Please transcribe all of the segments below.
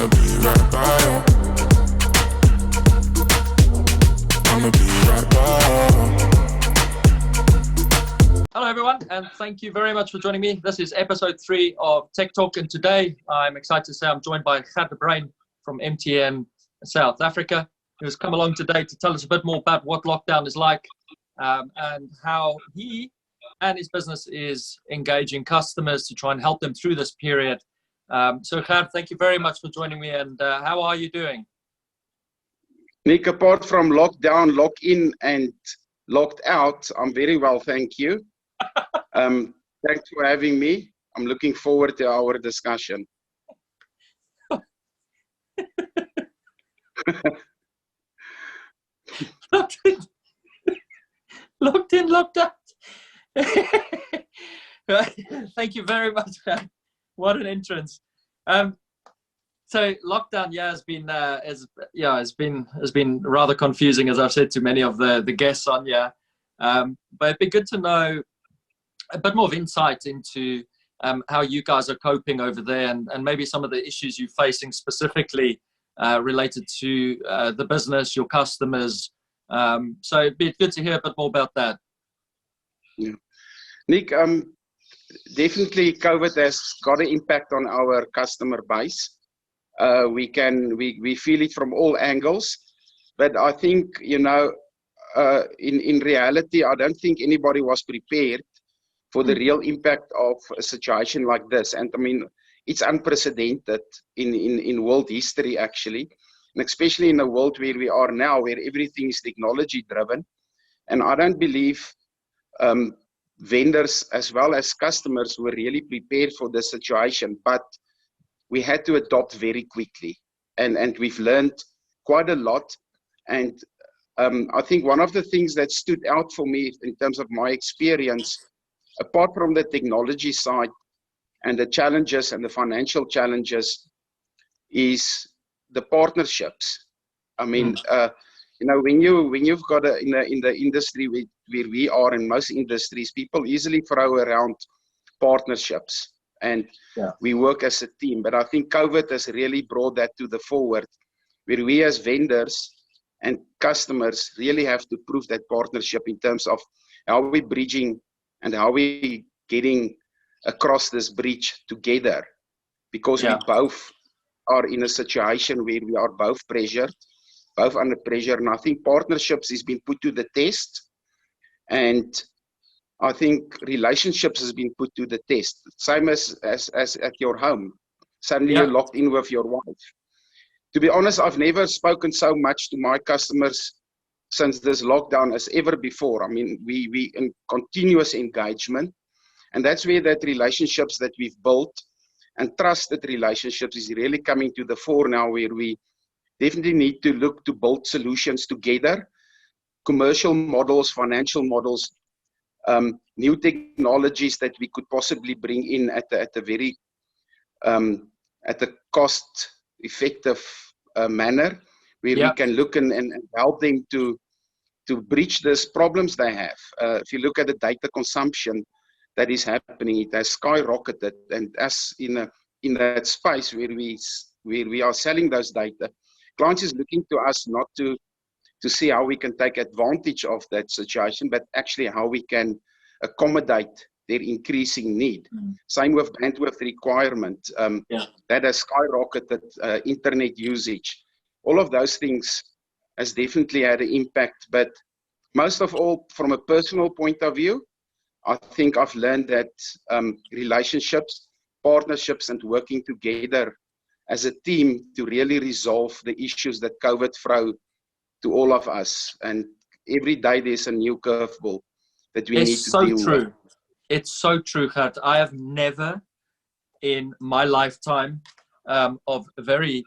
I'ma be right by you. I'ma be right by you. Hello everyone, and thank you very much for joining me. This is episode 3 of Tech Talk, and today I'm excited to say I'm joined by Bruyn from MTN South Africa, who has come along today to tell us a bit more about what lockdown is like, and how he and his business is engaging customers to try and help them through this period. So Gert, thank you very much for joining me, and how are you doing? Nick, apart from lockdown, lock in and locked out, I'm very well, thank you. Thanks for having me. I'm looking forward to our discussion. Locked in, locked out. Thank you very much. What an entrance. So lockdown, has been rather confusing, as I've said to many of the guests on here. But it'd be good to know a bit more of insight into how you guys are coping over there, and maybe some of the issues you're facing specifically related to the business, your customers. So it'd be good to hear a bit more about that. Yeah. Nick, definitely COVID has got an impact on our customer base. We feel it from all angles, but I think, in reality, I don't think anybody was prepared for the real impact of a situation like this. And I mean, it's unprecedented in world history, actually, and especially in a world where we are now, where everything is technology driven. And I don't believe vendors as well as customers were really prepared for this situation, but we had to adopt very quickly, and we've learned quite a lot. And I think one of the things that stood out for me in terms of my experience, apart from the technology side and the challenges and the financial challenges, is the partnerships. I mean, when you've got in the industry where we are, in most industries, people easily throw around partnerships, and we work as a team. But I think COVID has really brought that to the forward, where we as vendors and customers really have to prove that partnership in terms of how we're bridging and how we getting across this bridge together, because we both are in a situation where we are both under pressure. And I think partnerships is being put to the test, and I think relationships has been put to the test. Same as at your home. Suddenly you're locked in with your wife. To be honest, I've never spoken so much to my customers since this lockdown as ever before. I mean, we in continuous engagement, and that's where that relationships that we've built and trusted relationships is really coming to the fore now, where we definitely need to look to build solutions together, commercial models, financial models, new technologies that we could possibly bring in at a very at a cost-effective manner, where we can look and help them to bridge these problems they have. If you look at the data consumption that is happening, it has skyrocketed, and as in that space where we are selling those data, clients is looking to us not to see how we can take advantage of that situation, but actually how we can accommodate their increasing need. Same with bandwidth requirement. That has skyrocketed, internet usage. All of those things has definitely had an impact, but most of all, from a personal point of view, I think I've learned that relationships, partnerships, and working together as a team to really resolve the issues that COVID throw to all of us. And every day there's a new curveball that we need to deal with. It's so true, Gert. I have never in my lifetime of a very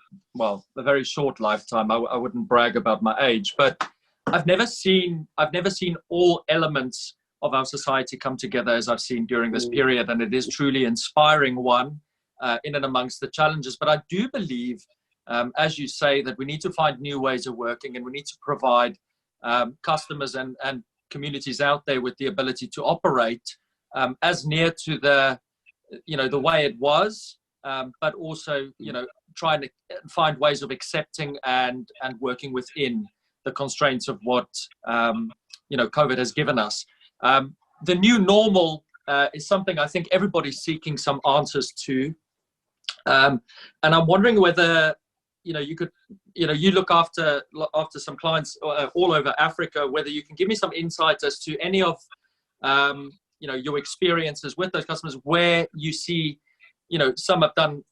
short lifetime, I wouldn't brag about my age, but I've never seen all elements of our society come together as I've seen during this period, and it is truly inspiring one in and amongst the challenges. But I do believe, as you say, that we need to find new ways of working, and we need to provide customers and communities out there with the ability to operate as near to the way it was but also, trying to find ways of accepting and working within the constraints of what, COVID has given us. The new normal is something I think everybody's seeking some answers to. And I'm wondering whether, you could, you look after some clients all over Africa, whether you can give me some insights as to any of, your experiences with those customers where you see, some have done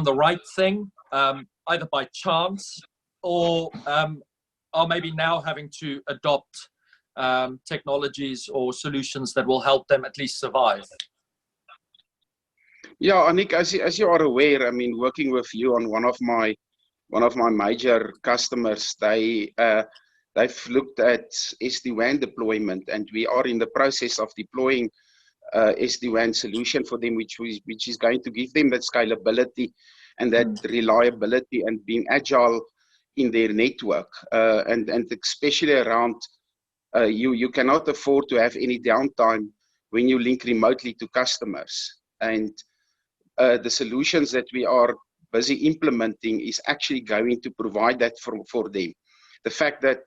the right thing, either by chance or are maybe now having to adopt technologies or solutions that will help them at least survive. Yeah, Anik, as you are aware, I mean, working with you on one of my major customers, they've looked at SD-WAN deployment, and we are in the process of deploying SD-WAN solution for them, which is going to give them that scalability and that reliability and being agile in their network, and especially around you cannot afford to have any downtime when you link remotely to customers, and the solutions that we are busy implementing is actually going to provide that for them. The fact that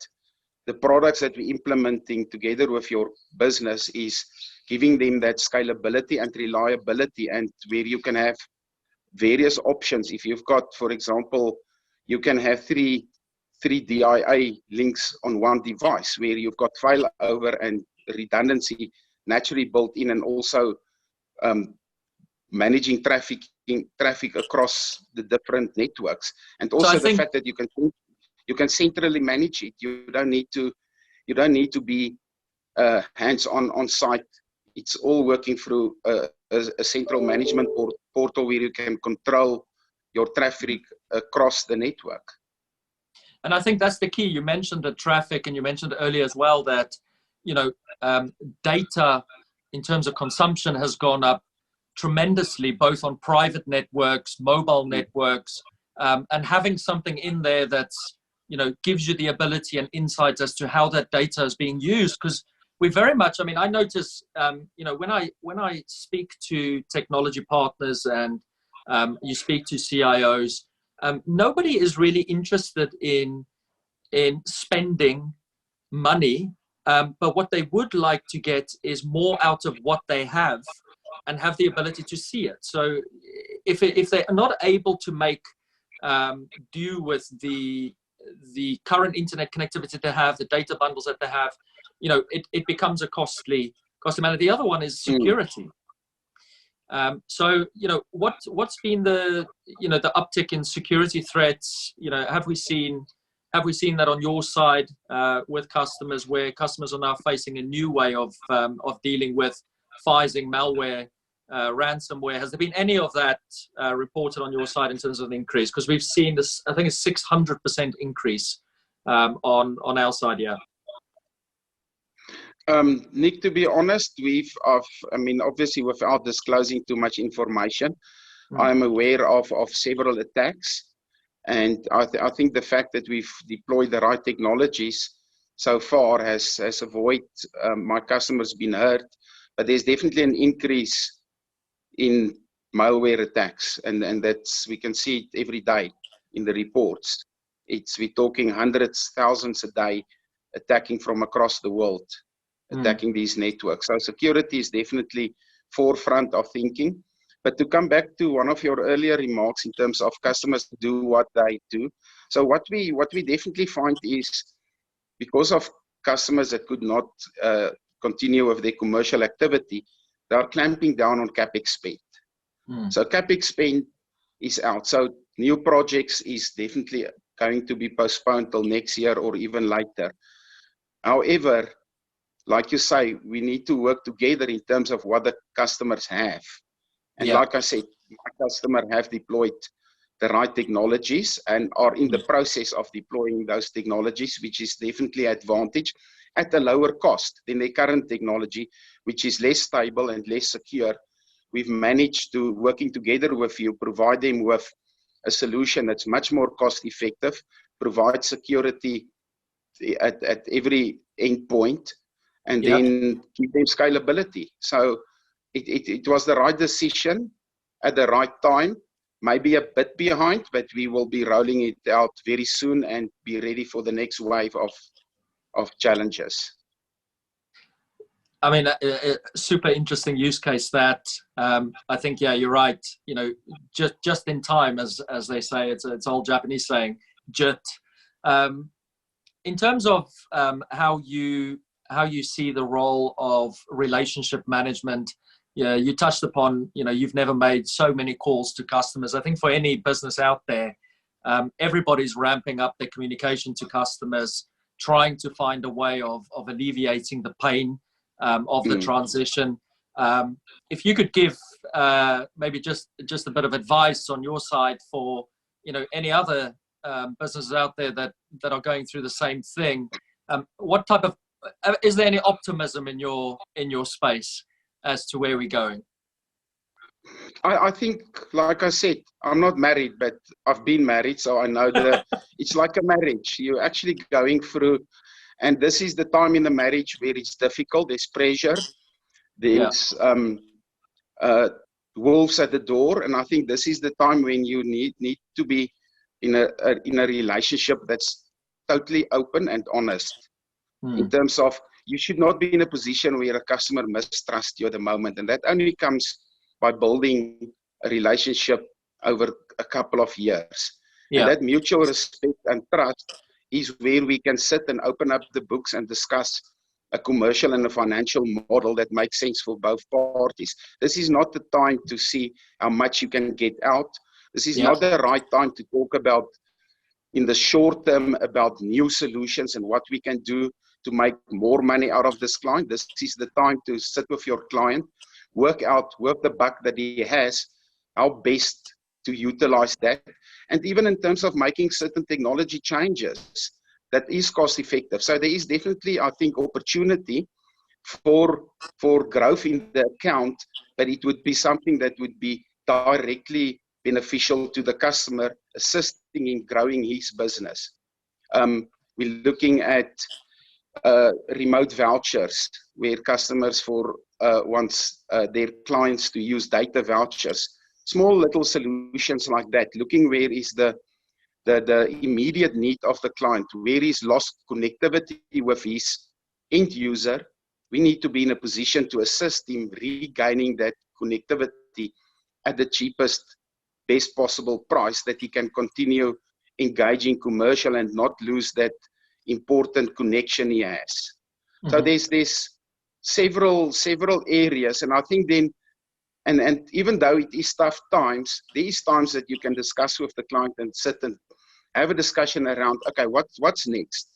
the products that we're implementing together with your business is giving them that scalability and reliability, and where you can have various options. If you've got, for example, you can have three DIA links on one device, where you've got failover and redundancy naturally built in, and also managing traffic across the different networks, and also so the fact that you can centrally manage it. You don't need to be hands-on site. It's all working through a central management portal where you can control your traffic across the network. And I think that's the key. You mentioned the traffic, and you mentioned earlier as well that data in terms of consumption has gone up tremendously, both on private networks, mobile networks, and having something in there that's, gives you the ability and insights as to how that data is being used. Because we very much, I notice, when I speak to technology partners and you speak to CIOs, nobody is really interested in spending money, but what they would like to get is more out of what they have, and have the ability to see it. So if they are not able to make do with the current internet connectivity they have, the data bundles that they have, it becomes a costly matter. The other one is security. So what's been the the uptick in security threats? Have we seen that on your side with customers, where customers are now facing a new way of dealing with phishing, malware, ransomware? Has there been any of that reported on your side in terms of an increase? Because we've seen this, I think it's 600% increase on our side. Yeah. Nick, to be honest, obviously without disclosing too much information, I'm aware of several attacks, and I think the fact that we've deployed the right technologies so far has avoided my customers being hurt. But there's definitely an increase in malware attacks, and we can see it every day in the reports. We're talking hundreds, thousands a day attacking from across the world, attacking these networks. So security is definitely forefront of thinking. But to come back to one of your earlier remarks in terms of customers do what they do. So what we definitely find is, because of customers that could not continue with their commercial activity, they are clamping down on CapEx spend. So CapEx spend is out. So new projects is definitely going to be postponed till next year or even later. However, like you say, we need to work together in terms of what the customers have. And like I said, my customer have deployed the right technologies and are in the process of deploying those technologies, which is definitely an advantage at a lower cost than their current technology, which is less stable and less secure. We've managed to, working together with you, provide them with a solution that's much more cost effective, provide security at every endpoint, and then keep them scalability. So it was the right decision at the right time, maybe a bit behind, but we will be rolling it out very soon and be ready for the next wave of challenges. I mean, a super interesting use case that I think, yeah, you're right. You know, just in time, as they say, it's old Japanese saying, "Jut." In terms of how you see the role of relationship management, yeah, you touched upon, you know, you've never made so many calls to customers. I think for any business out there, everybody's ramping up their communication to customers, trying to find a way of alleviating the pain of the transition. If you could give maybe just a bit of advice on your side for, you know, any other businesses out there that are going through the same thing, what type of is there any optimism in your space as to where we're going? I think, like I said, I'm not married, but I've been married, so I know that it's like a marriage. You're actually going through, and this is the time in the marriage where it's difficult. There's pressure. There's wolves at the door, and I think this is the time when you need to be in a relationship that's totally open and honest. In terms of, you should not be in a position where a customer mistrusts you at the moment, and that only comes by building a relationship over a couple of years. And that mutual respect and trust is where we can sit and open up the books and discuss a commercial and a financial model that makes sense for both parties. This is not the time to see how much you can get out. This is not the right time to talk about, in the short term, about new solutions and what we can do to make more money out of this client. This is the time to sit with your client, work the buck that he has, how best to utilize that. And even in terms of making certain technology changes, that is cost effective. So there is definitely, I think, opportunity for growth in the account, but it would be something that would be directly beneficial to the customer, assisting in growing his business. We're looking at remote vouchers, where customers wants their clients to use data vouchers. Small little solutions like that, looking where is the immediate need of the client, where is lost connectivity with his end user. We need to be in a position to assist him regaining that connectivity at the cheapest, best possible price, that he can continue engaging commercial and not lose that important connection he has. So there's several areas, and I think then, and even though it is tough times, there is times that you can discuss with the client and sit and have a discussion around, okay, what's next?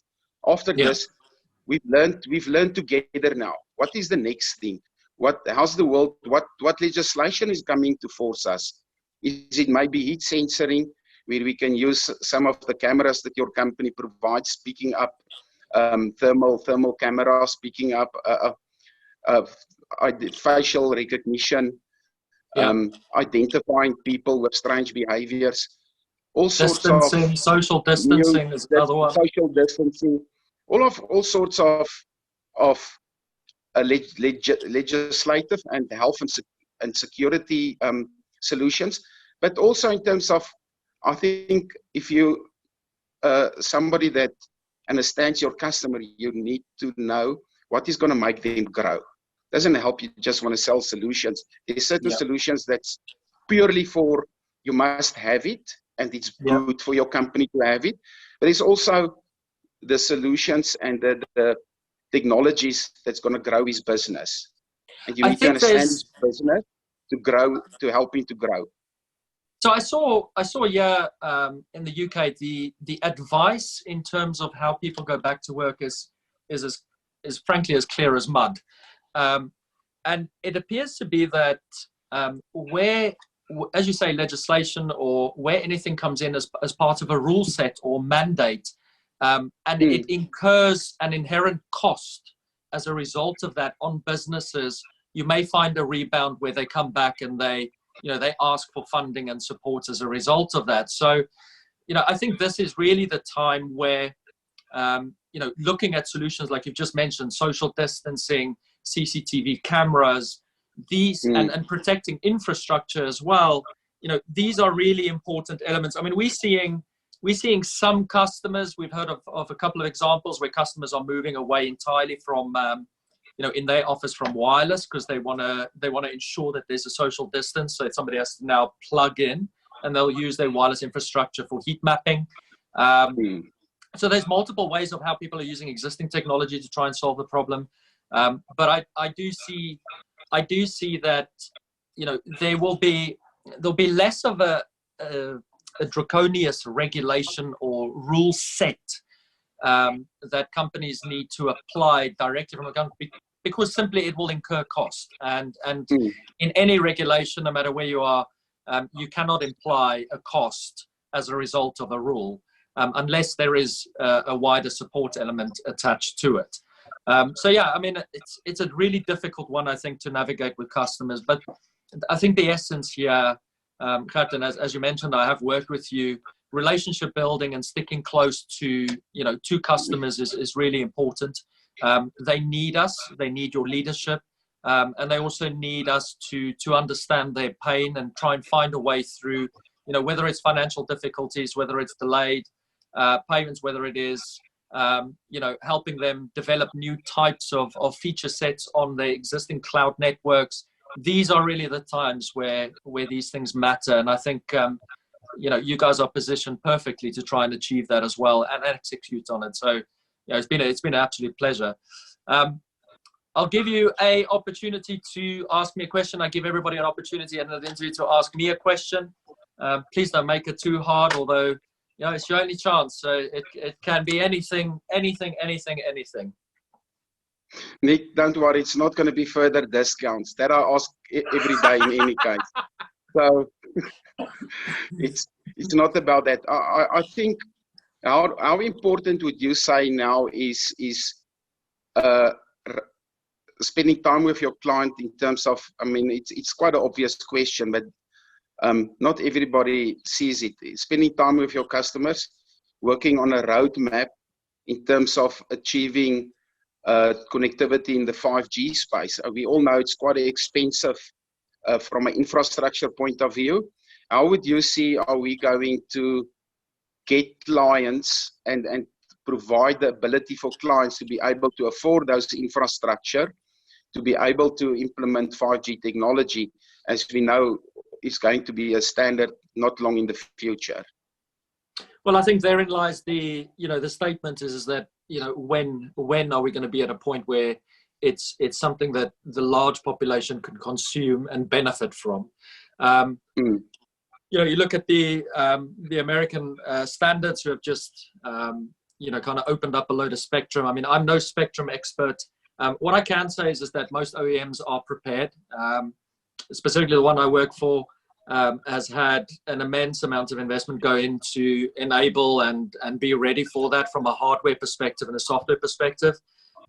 After this, we've learned together now. What is the next thing? How's the world? What legislation is coming to force us? Is it maybe heat censoring, where we can use some of the cameras that your company provides, picking up thermal cameras, picking up facial recognition, identifying people with strange behaviors, all sorts of social distancing is another one. Social distancing, all sorts of legislative and health and security solutions, but also in terms of, I think, if you somebody that understands your customer, you need to know what is going to make them grow. Doesn't help you just want to sell solutions. There's certain solutions that's purely for, you must have it, and it's good for your company to have it. But it's also the solutions and the technologies that's going to grow his business. And you need to understand his business to grow, to help him to grow. So I saw in the UK, the advice in terms of how people go back to work is frankly as clear as mud. And it appears to be that where, as you say, legislation, or where anything comes in as part of a rule set or mandate, and it incurs an inherent cost as a result of that on businesses, you may find a rebound where they come back and they ask for funding and support as a result of that. So, I think this is really the time where, looking at solutions like you've just mentioned, social distancing, CCTV cameras, these and protecting infrastructure as well, these are really important elements. I mean, we're seeing some customers. We've heard of a couple of examples where customers are moving away entirely from, in their office from wireless, because they want to ensure that there's a social distance. So somebody has to now plug in, and they'll use their wireless infrastructure for heat mapping. So there's multiple ways of how people are using existing technology to try and solve the problem. But I do see that there'll be less of a draconian regulation or rule set that companies need to apply directly from a company, because simply it will incur cost. And in any regulation, no matter where you are, you cannot imply a cost as a result of a rule, unless there is a wider support element attached to it. So yeah, I mean, it's a really difficult one, I think, to navigate with customers. But I think the essence here, Captain, as you mentioned, I have worked with you. Relationship building and sticking close to customers is really important. They need us. They need your leadership, and they also need us to understand their pain and try and find a way through. Whether it's financial difficulties, whether it's delayed payments, whether it is helping them develop new types of feature sets on their existing cloud networks. These are really the times where these things matter, and I think you guys are positioned perfectly to try and achieve that as well and execute on it. So it's been an absolute pleasure. I'll give you an opportunity to ask me a question. I give everybody an opportunity at the end of the interview to ask me a question. Please don't make it too hard, although it's your only chance. So it can be anything. Nick, don't worry, it's not going to be further discounts. That I ask every day in any case. So it's not about that. I think how important would you say now is spending time with your client in terms of, I mean, it's quite an obvious question, but not everybody sees it. Spending time with your customers, working on a roadmap in terms of achieving connectivity in the 5G space. We all know it's quite expensive from an infrastructure point of view. How would you see, are we going to get clients and provide the ability for clients to be able to afford those infrastructure, to be able to implement 5G technology, as we know is going to be a standard not long in the future? Well, I think therein lies the statement is that, when are we going to be at a point where it's something that the large population can consume and benefit from? You look at the American standards who have just, kind of opened up a load of spectrum. I mean, I'm no spectrum expert. What I can say is that most OEMs are prepared. Specifically, the one I work for has had an immense amount of investment go into enable and be ready for that from a hardware perspective and a software perspective.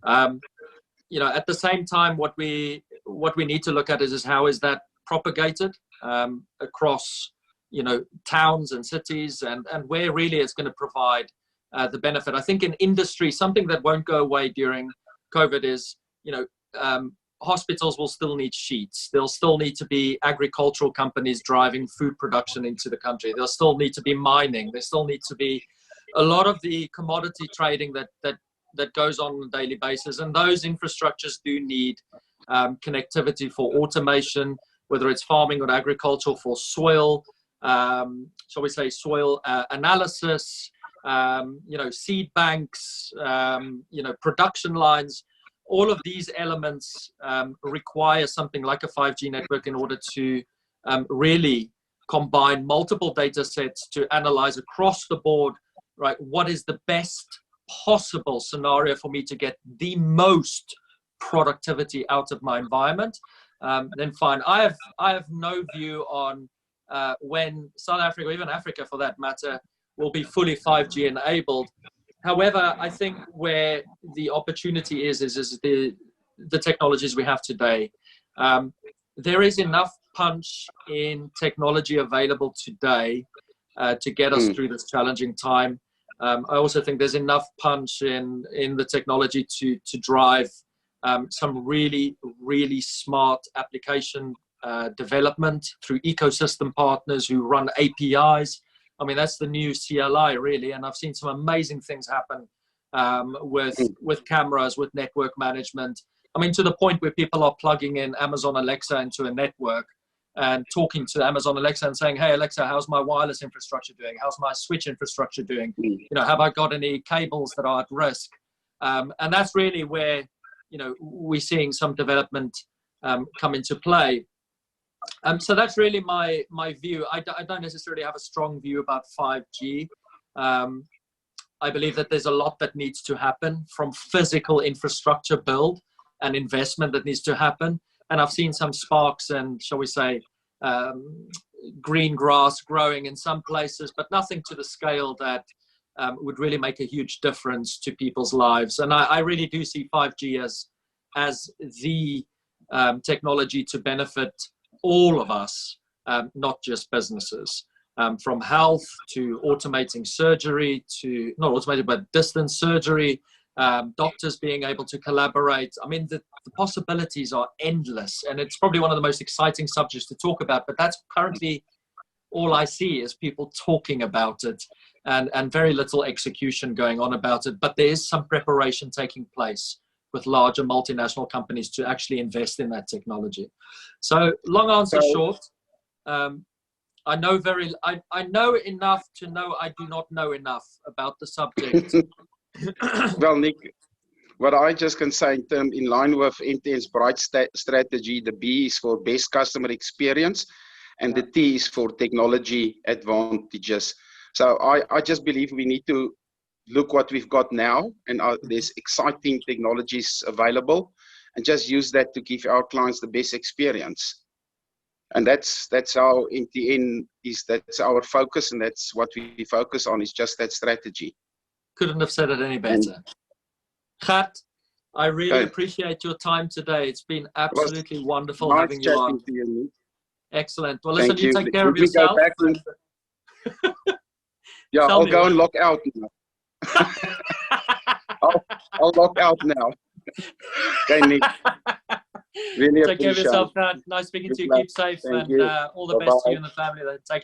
At the same time, what we need to look at is how is that propagated across towns and cities, and where really it's going to provide the benefit. I think in industry, something that won't go away during COVID is hospitals will still need sheets. There'll still need to be agricultural companies driving food production into the country. There'll still need to be mining. There still need to be a lot of the commodity trading that goes on a daily basis. And those infrastructures do need connectivity for automation, whether it's farming or agriculture, for soil, shall we say, soil analysis, seed banks, production lines. All of these elements require something like a 5G network in order to really combine multiple data sets to analyze across the board, right? What is the best possible scenario for me to get the most productivity out of my environment? Then fine. I have no view on when South Africa, or even Africa for that matter, will be fully 5G enabled. However, I think where the opportunity is the technologies we have today. There is enough punch in technology available today to get us through this challenging time. I also think there's enough punch in the technology to drive some really, really smart application development through ecosystem partners who run APIs. I mean, that's the new CLI, really. And I've seen some amazing things happen with cameras, with network management. I mean, to the point where people are plugging in Amazon Alexa into a network and talking to Amazon Alexa and saying, hey, Alexa, how's my wireless infrastructure doing? How's my switch infrastructure doing? You know, have I got any cables that are at risk? And that's really where, you know, we're seeing some development come into play. So that's really my view. I don't necessarily have a strong view about 5G. I believe that there's a lot that needs to happen from physical infrastructure build and investment that needs to happen. And I've seen some sparks and, shall we say, green grass growing in some places, but nothing to the scale that would really make a huge difference to people's lives. And I really do see 5G as the technology to benefit all of us, not just businesses. From health to automating surgery to, not automated, but distance surgery, doctors being able to collaborate. I mean, the possibilities are endless, and it's probably one of the most exciting subjects to talk about, but that's currently all I see is people talking about it and very little execution going on about it. But there is some preparation taking place with larger multinational companies to actually invest in that technology. So long answer short, I know I know enough to know I do not know enough about the subject. Well, Nick, what I just can say in line with MTN's bright strategy, the B is for best customer experience and the T is for technology advantages. So I just believe we need to look what we've got now, and there's exciting technologies available, and just use that to give our clients the best experience. And that's how MTN is. That's our focus, and that's what we focus on, is just that strategy. Couldn't have said it any better. Gert, I really appreciate your time today. It's been absolutely wonderful having you on. To you, excellent. Well, listen, you take care of yourself. yourself. Yeah, I'll go and log out now. I'll log out now. Okay, Nick. Really take care of yourself, Gert. Nice speaking to you. Keep safe, and all the best to you and the family. Take